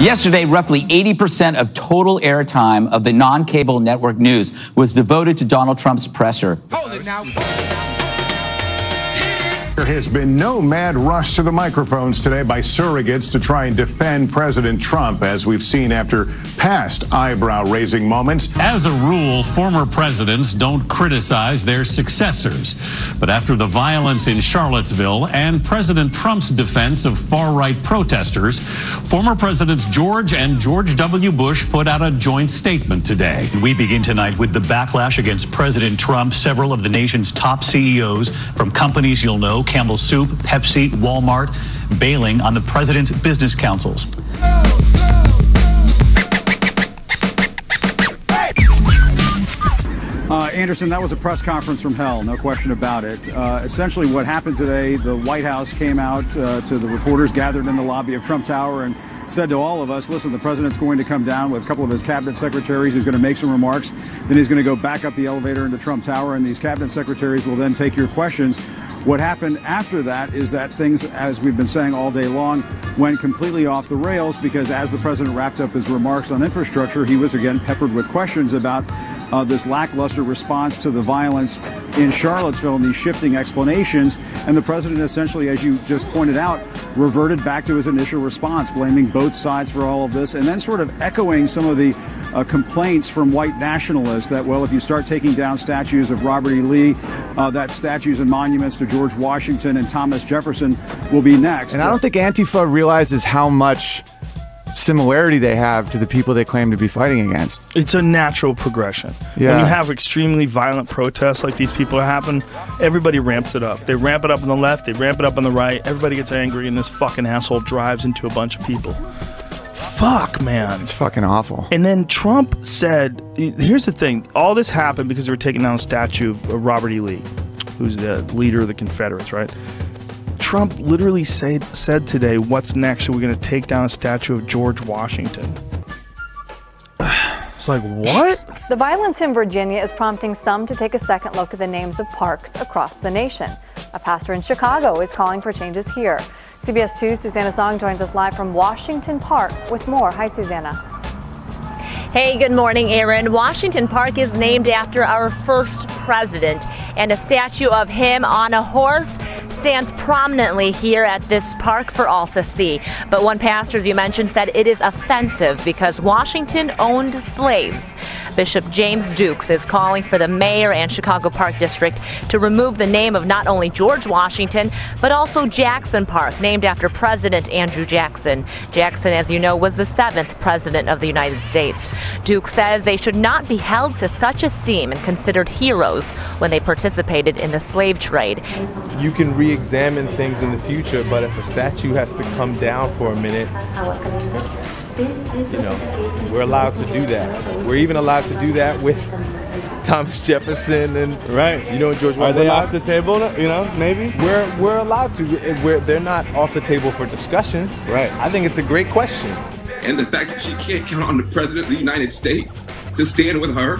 Yesterday, roughly 80% of total airtime of the non-cable network news was devoted to Donald Trump's presser. Hold it now. There has been no mad rush to the microphones today by surrogates to try and defend President Trump, as we've seen after past eyebrow-raising moments. As a rule, former presidents don't criticize their successors. But after the violence in Charlottesville and President Trump's defense of far-right protesters, former Presidents George and George W. Bush put out a joint statement today. We begin tonight with the backlash against President Trump. Several of the nation's top CEOs from companies you'll know, Campbell Soup, Pepsi, Walmart, bailing on the president's business councils. Anderson, that was a press conference from hell, no question about it. Essentially what happened today, the White House came out to the reporters gathered in the lobby of Trump Tower and said to all of us, listen, the president's going to come down with a couple of his cabinet secretaries. He's going to make some remarks. Then he's going to go back up the elevator into Trump Tower, and these cabinet secretaries will then take your questions. What happened after that is that things, as we've been saying all day long, went completely off the rails because as the president wrapped up his remarks on infrastructure, he was again peppered with questions about this lackluster response to the violence in Charlottesville and these shifting explanations. And the president essentially, as you just pointed out, reverted back to his initial response, blaming both sides for all of this, and then sort of echoing some of the complaints from white nationalists that, well, if you start taking down statues of Robert E. Lee, that statues and monuments to George Washington and Thomas Jefferson will be next. And I don't think Antifa realizes how much similarity they have to the people they claim to be fighting against. It's a natural progression. Yeah. When you have extremely violent protests like these people happen, everybody ramps it up. They ramp it up on the left, they ramp it up on the right, everybody gets angry, and this fucking asshole drives into a bunch of people. Fuck, man. It's fucking awful. And then Trump said, here's the thing, all this happened because they were taking down a statue of Robert E. Lee, who's the leader of the Confederates, right? Trump literally said today, what's next? Are we going to take down a statue of George Washington? It's like, what? The violence in Virginia is prompting some to take a second look at the names of parks across the nation. A pastor in Chicago is calling for changes here. CBS 2's Susanna Song joins us live from Washington Park with more. Hi, Susanna. Hey, good morning, Aaron. Washington Park is named after our first president, and a statue of him on a horse stands prominently here at this park for all to see. But one pastor, as you mentioned, said it is offensive because Washington owned slaves. Bishop James Dukes is calling for the mayor and Chicago Park District to remove the name of not only George Washington, but also Jackson Park, named after President Andrew Jackson. Jackson, as you know, was the 7th president of the United States. Dukes says they should not be held to such esteem and considered heroes when they participated in the slave trade. You can re-examine things in the future, but if a statue has to come down for a minute, you know, we're allowed to do that. We're even allowed to do that with Thomas Jefferson and right. You know, George. Are they off the table? You know, maybe we're allowed to. They're not off the table for discussion. Right. I think it's a great question. And the fact that she can't count on the president of the United States to stand with her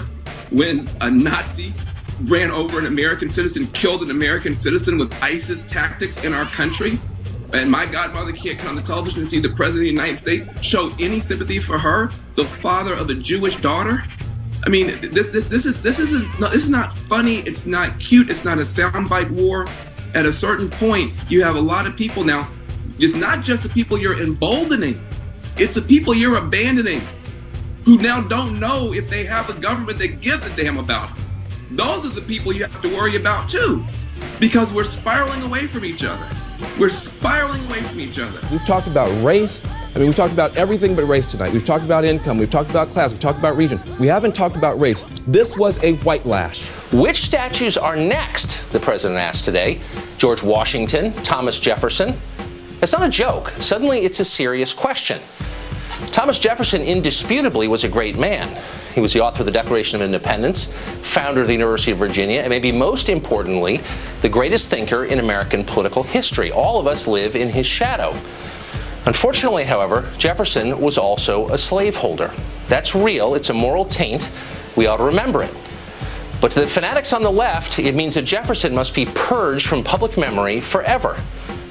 when a Nazi ran over an American citizen, killed an American citizen with ISIS tactics in our country. And my godmother can't come on the television and see the president of the United States show any sympathy for her, the father of a Jewish daughter. I mean, this is not funny. It's not cute. It's not a soundbite war. At a certain point, you have a lot of people now. It's not just the people you're emboldening. It's the people you're abandoning who now don't know if they have a government that gives a damn about them. Those are the people you have to worry about too, because we're spiraling away from each other. We're spiraling away from each other. We've talked about race. I mean, we've talked about everything but race tonight. We've talked about income. We've talked about class. We've talked about region. We haven't talked about race. This was a white lash. Which statues are next, the president asked today? George Washington, Thomas Jefferson? It's not a joke. Suddenly, it's a serious question. Thomas Jefferson indisputably was a great man. He was the author of the Declaration of Independence, founder of the University of Virginia, and maybe most importantly, the greatest thinker in American political history. All of us live in his shadow. Unfortunately, however, Jefferson was also a slaveholder. That's real. It's a moral taint. We ought to remember it. But to the fanatics on the left, it means that Jefferson must be purged from public memory forever.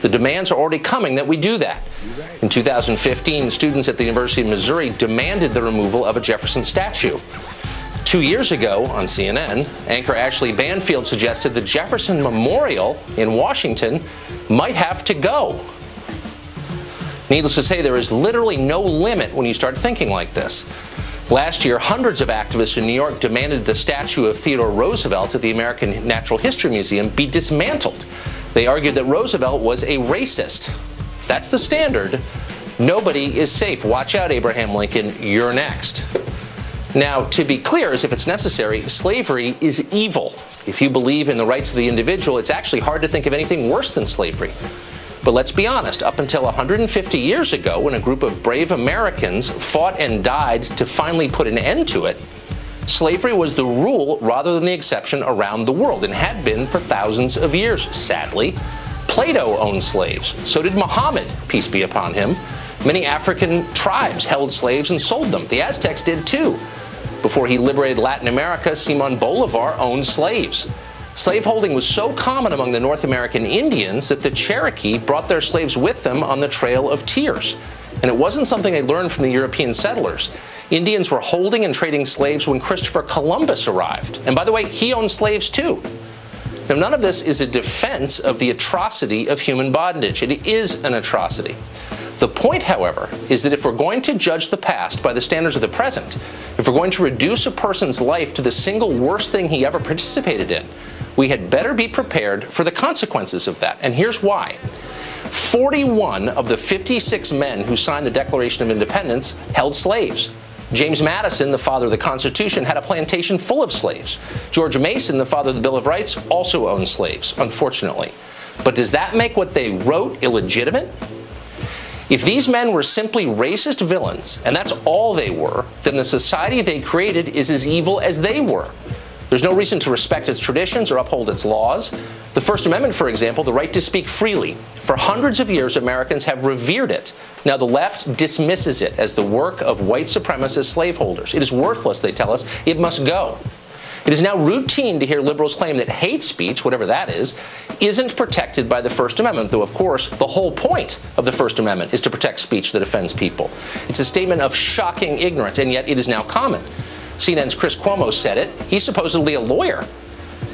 The demands are already coming that we do that. In 2015, students at the University of Missouri demanded the removal of a Jefferson statue. 2 years ago on CNN, anchor Ashley Banfield suggested the Jefferson Memorial in Washington might have to go. Needless to say, there is literally no limit when you start thinking like this. Last year, hundreds of activists in New York demanded the statue of Theodore Roosevelt at the American Natural History Museum be dismantled. They argued that Roosevelt was a racist. If that's the standard, nobody is safe. Watch out, Abraham Lincoln, you're next. Now, to be clear, as if it's necessary, slavery is evil. If you believe in the rights of the individual, it's actually hard to think of anything worse than slavery. But let's be honest, up until 150 years ago, when a group of brave Americans fought and died to finally put an end to it, slavery was the rule rather than the exception around the world, and had been for thousands of years, sadly. Plato owned slaves. So did Muhammad, peace be upon him. Many African tribes held slaves and sold them. The Aztecs did too. Before he liberated Latin America, Simon Bolivar owned slaves. Slaveholding was so common among the North American Indians that the Cherokee brought their slaves with them on the Trail of Tears. And it wasn't something they learned from the European settlers. Indians were holding and trading slaves when Christopher Columbus arrived. And by the way, he owned slaves too. Now, none of this is a defense of the atrocity of human bondage. It is an atrocity. The point, however, is that if we're going to judge the past by the standards of the present, if we're going to reduce a person's life to the single worst thing he ever participated in, we had better be prepared for the consequences of that. And here's why. 41 of the 56 men who signed the Declaration of Independence held slaves. James Madison, the father of the Constitution, had a plantation full of slaves. George Mason, the father of the Bill of Rights, also owned slaves, unfortunately. But does that make what they wrote illegitimate? If these men were simply racist villains, and that's all they were, then the society they created is as evil as they were. There's no reason to respect its traditions or uphold its laws. The First Amendment, for example, the right to speak freely. For hundreds of years, Americans have revered it. Now the left dismisses it as the work of white supremacist slaveholders. It is worthless, they tell us. It must go. It is now routine to hear liberals claim that hate speech, whatever that is, isn't protected by the First Amendment, though, of course, the whole point of the First Amendment is to protect speech that offends people. It's a statement of shocking ignorance, and yet it is now common. CNN's Chris Cuomo said it. He's supposedly a lawyer.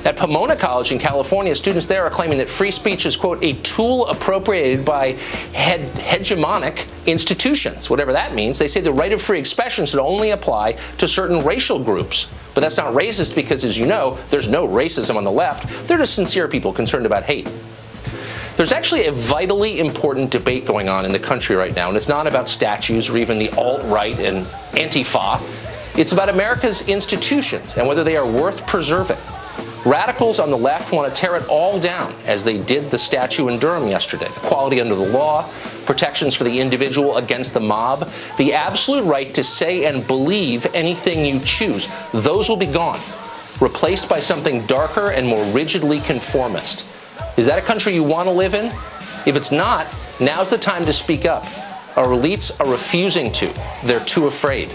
At Pomona College in California, students there are claiming that free speech is, quote, a tool appropriated by hegemonic institutions, whatever that means. They say the right of free expression should only apply to certain racial groups. But that's not racist because, as you know, there's no racism on the left. They're just sincere people concerned about hate. There's actually a vitally important debate going on in the country right now, and it's not about statues or even the alt-right and Antifa. It's about America's institutions and whether they are worth preserving. Radicals on the left want to tear it all down, as they did the statue in Durham yesterday. Equality under the law, protections for the individual against the mob, the absolute right to say and believe anything you choose. Those will be gone, replaced by something darker and more rigidly conformist. Is that a country you want to live in? If it's not, now's the time to speak up. Our elites are refusing to. They're too afraid.